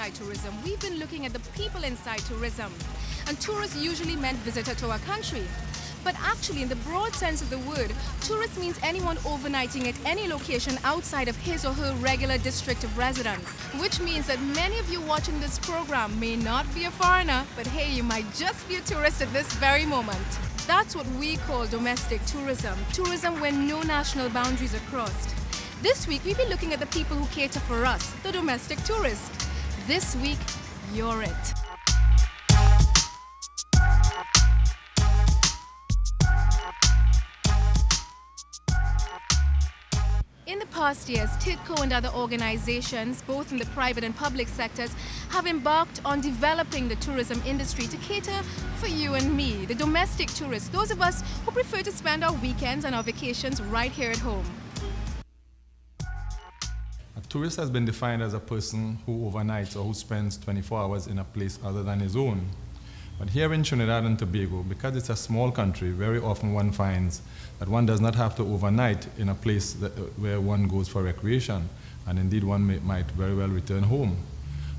inside tourism, we've been looking at the people inside tourism. And tourists usually meant visitor to our country. But actually, in the broad sense of the word, tourist means anyone overnighting at any location outside of his or her regular district of residence. Which means that many of you watching this program may not be a foreigner, but hey, you might just be a tourist at this very moment. That's what we call domestic tourism. Tourism where no national boundaries are crossed. This week, we'll be looking at the people who cater for us, the domestic tourist. This week, you're it. In the past years, TIDCO and other organizations, both in the private and public sectors, have embarked on developing the tourism industry to cater for you and me, the domestic tourists, those of us who prefer to spend our weekends and our vacations right here at home. A tourist has been defined as a person who overnights or who spends 24 hours in a place other than his own. But here in Trinidad and Tobago, because it's a small country, very often one finds that one does not have to overnight in a place where one goes for recreation, and indeed one might very well return home.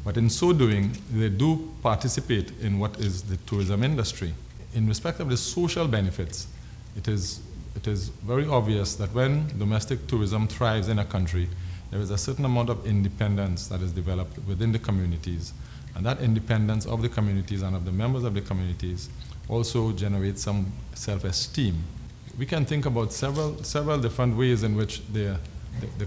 But in so doing, they do participate in what is the tourism industry. In respect of the social benefits, it is very obvious that when domestic tourism thrives in a country, there is a certain amount of independence that is developed within the communities. And that independence of the communities and of the members of the communities also generates some self-esteem. We can think about several different ways in which the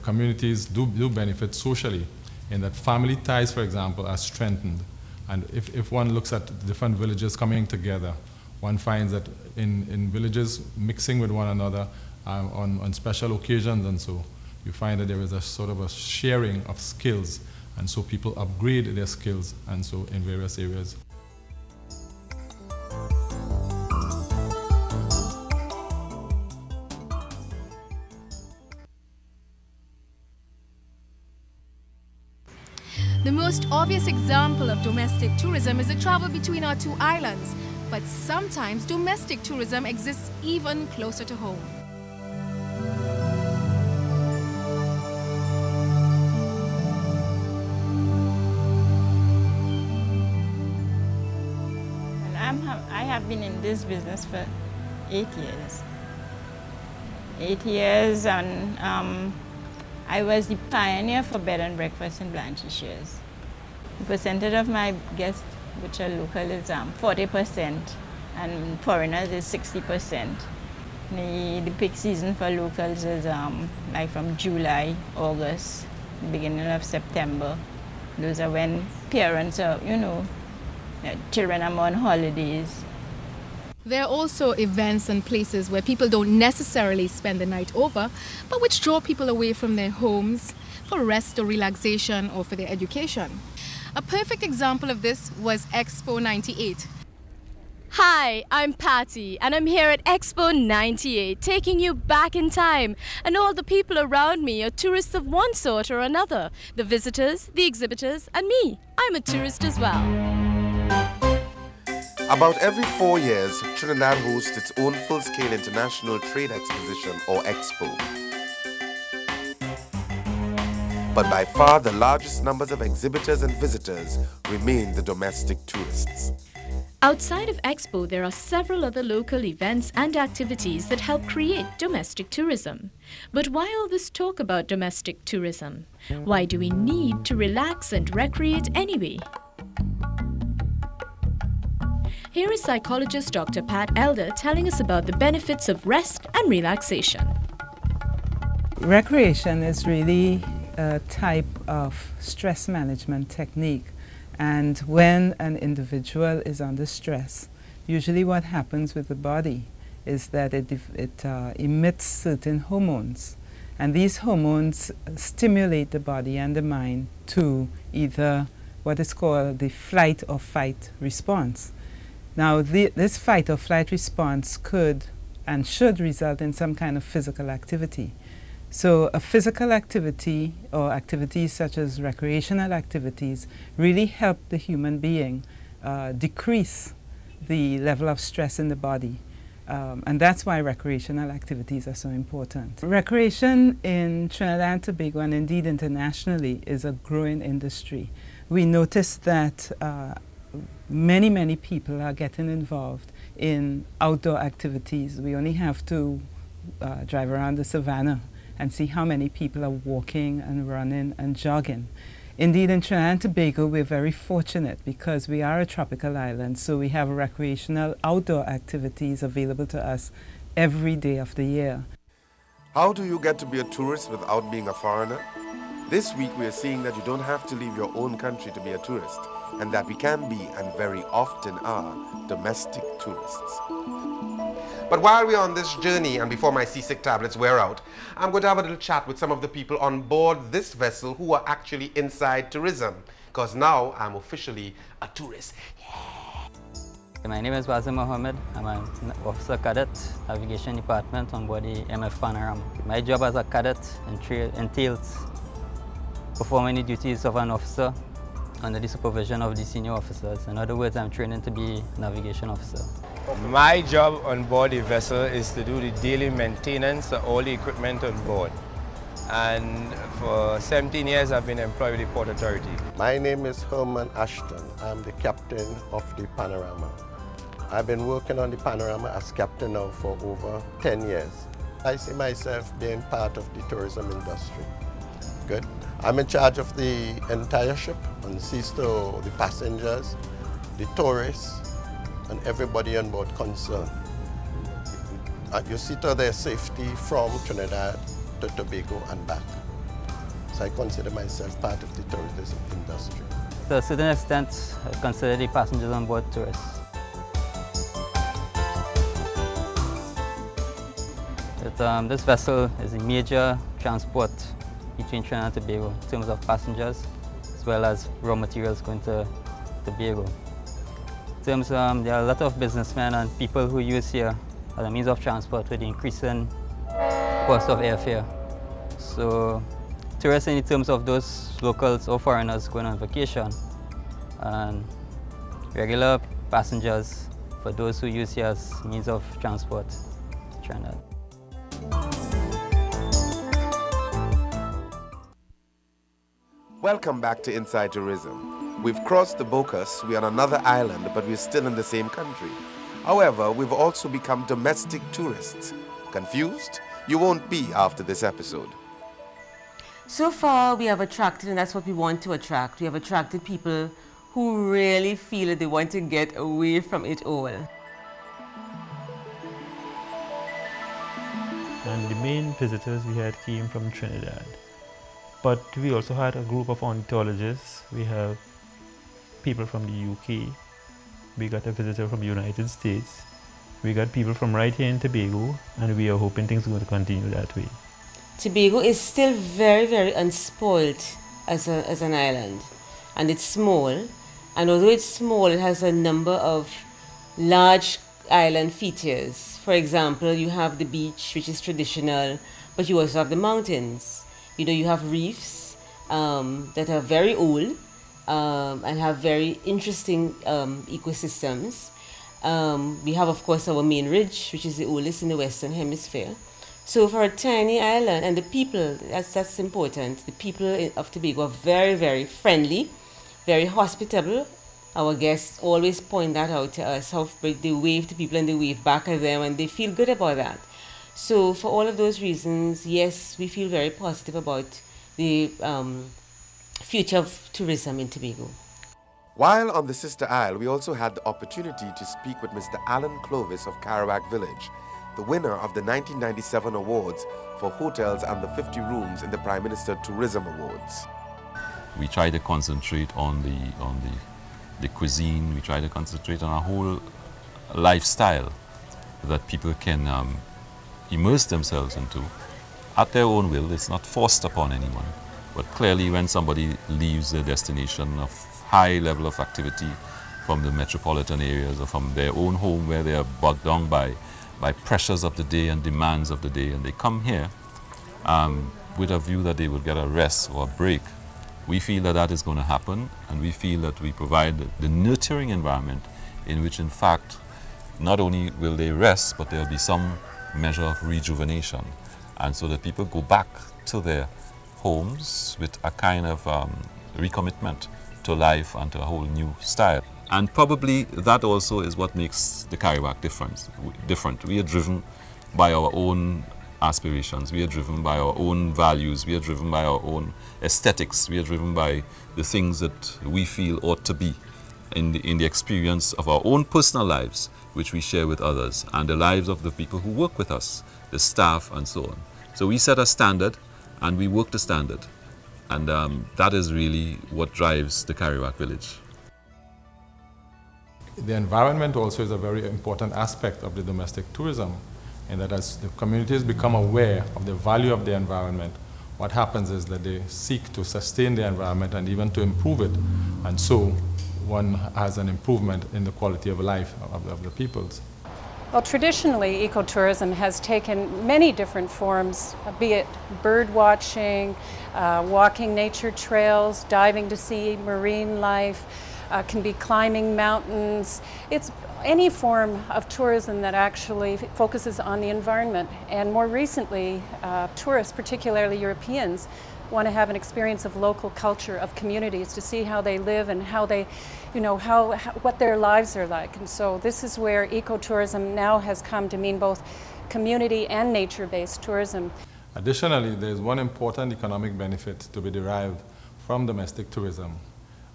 communities do benefit socially, in that family ties, for example, are strengthened. And if one looks at different villages coming together, one finds that in villages mixing with one another on special occasions and so, you find that there is a sort of a sharing of skills. And so people upgrade their skills, and so in various areas. The most obvious example of domestic tourism is the travel between our two islands. But sometimes domestic tourism exists even closer to home. I have been in this business for 8 years. 8 years, and I was the pioneer for bed and breakfast in Blanchisseries. The percentage of my guests, which are local, is 40%, and foreigners is 60%. The peak season for locals is like from July, August, the beginning of September. Those are when parents are, children are on holidays. There are also events and places where people don't necessarily spend the night over, but which draw people away from their homes for rest or relaxation or for their education. A perfect example of this was Expo 98. Hi, I'm Patti, and I'm here at Expo 98, taking you back in time. And all the people around me are tourists of one sort or another. The visitors, the exhibitors, and me. I'm a tourist as well. About every 4 years, Trinidad hosts its own full-scale international trade exposition, or Expo. But by far the largest numbers of exhibitors and visitors remain the domestic tourists. Outside of Expo, there are several other local events and activities that help create domestic tourism. But why all this talk about domestic tourism? Why do we need to relax and recreate anyway? Here is psychologist Dr. Pat Elder telling us about the benefits of rest and relaxation. Recreation is really a type of stress management technique. And when an individual is under stress, usually what happens with the body is that it emits certain hormones. And these hormones stimulate the body and the mind to either what is called the flight or fight response. Now, this fight or flight response could and should result in some kind of physical activity. So a physical activity or activities such as recreational activities really help the human being decrease the level of stress in the body. And that's why recreational activities are so important. Recreation in Trinidad and Tobago, and indeed internationally, is a growing industry. we noticed that many people are getting involved in outdoor activities. We only have to drive around the savannah and see how many people are walking and running and jogging. Indeed, in Trinidad and Tobago, we're very fortunate because we are a tropical island, so we have recreational outdoor activities available to us every day of the year. How do you get to be a tourist without being a foreigner? This week we are seeing that you don't have to leave your own country to be a tourist, and that we can be, and very often are, domestic tourists. But while we're on this journey and before my seasick tablets wear out, I'm going to have a little chat with some of the people on board this vessel who are actually inside tourism, because now I'm officially a tourist. My name is Mohammed. I'm an officer cadet, navigation department on board the MF Panorama. My job as a cadet entails performing the duties of an officer under the supervision of the senior officers. In other words, I'm training to be a navigation officer. My job on board the vessel is to do the daily maintenance of all the equipment on board. And for 17 years I've been employed with the Port Authority. My name is Herman Ashton. I'm the captain of the Panorama. I've been working on the Panorama as captain now for over 10 years. I see myself being part of the tourism industry. Good. I'm in charge of the entire ship and sees to the passengers, the tourists, and everybody on board concerned. You see to their safety from Trinidad to Tobago and back. So I consider myself part of the tourism industry. To a certain extent, I consider the passengers on board tourists. This vessel is a major transport between Trinidad and Tobago in terms of passengers as well as raw materials going to Tobago. In terms of, there are a lot of businessmen and people who use here as a means of transport with the increasing cost of airfare. So tourists in terms of those locals or foreigners going on vacation, and regular passengers for those who use here as means of transport to Trinidad. Welcome back to Inside Tourism. We've crossed the Bocas, we're on another island, but we're still in the same country. However, we've also become domestic tourists. Confused? You won't be after this episode. So far, we have attracted, and that's what we want to attract, we have attracted people who really feel that they want to get away from it all. And the main visitors we had came from Trinidad. But we also had a group of ornithologists. We have people from the UK. We got a visitor from the United States. We got people from right here in Tobago, and we are hoping things are going to continue that way. Tobago is still very unspoiled as an island, and it's small. And although it's small, it has a number of large island features. For example, you have the beach, which is traditional, but you also have the mountains. You know, you have reefs that are very old and have very interesting ecosystems. We have, of course, our main ridge, which is the oldest in the Western Hemisphere. So for a tiny island, and the people, that's important. The people of Tobago are very friendly, very hospitable. Our guests always point that out to us, how they wave to people and they wave back at them, and they feel good about that. So for all of those reasons, yes, we feel very positive about the future of tourism in Tobago. While on the sister isle, we also had the opportunity to speak with Mr. Alan Clovis of Kerouac Village, the winner of the 1997 awards for hotels and the 50 rooms in the Prime Minister Tourism Awards. We try to concentrate on the cuisine. We try to concentrate on a whole lifestyle that people can immerse themselves into at their own will. It's not forced upon anyone. But clearly when somebody leaves their destination of high level of activity from the metropolitan areas or from their own home where they are bogged down by pressures of the day and demands of the day, and they come here with a view that they will get a rest or a break, we feel that that is going to happen, and we feel that we provide the nurturing environment in which in fact not only will they rest, but there will be some measure of rejuvenation, and so that people go back to their homes with a kind of recommitment to life and to a whole new style. And probably that also is what makes the Caribbean different. We are driven by our own aspirations, we are driven by our own values, we are driven by our own aesthetics, we are driven by the things that we feel ought to be in the experience of our own personal lives, which we share with others, and the lives of the people who work with us, the staff and so on. So we set a standard and we work the standard, and that is really what drives the Caribbean Village. The environment also is a very important aspect of the domestic tourism, in that as the communities become aware of the value of the environment, what happens is that they seek to sustain the environment and even to improve it, and so one has an improvement in the quality of life of the peoples. Well, traditionally, ecotourism has taken many different forms, be it bird watching, walking nature trails, diving to see marine life, can be climbing mountains. It's any form of tourism that actually focuses on the environment. And more recently, tourists, particularly Europeans, want to have an experience of local culture, of communities, to see how they live and how they, what their lives are like. And so this is where ecotourism now has come to mean both community and nature-based tourism. Additionally, there is one important economic benefit to be derived from domestic tourism,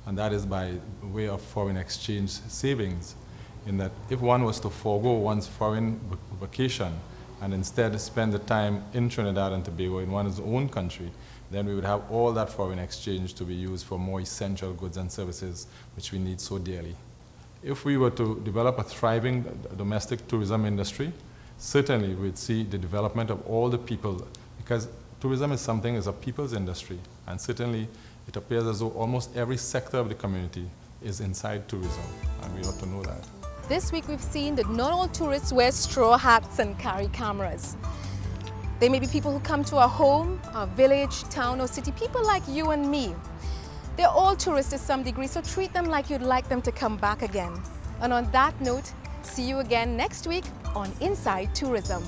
and that is by way of foreign exchange savings, in that if one was to forego one's foreign vacation and instead spend the time in Trinidad and Tobago in one's own country, then we would have all that foreign exchange to be used for more essential goods and services which we need so dearly. If we were to develop a thriving domestic tourism industry, certainly we'd see the development of all the people, because tourism is something as a people's industry, and certainly it appears as though almost every sector of the community is inside tourism, and we ought to know that. This week we've seen that not all tourists wear straw hats and carry cameras. They may be people who come to our home, our village, town or city, people like you and me. They're all tourists to some degree, so treat them like you'd like them to come back again. And on that note, see you again next week on Inside Tourism.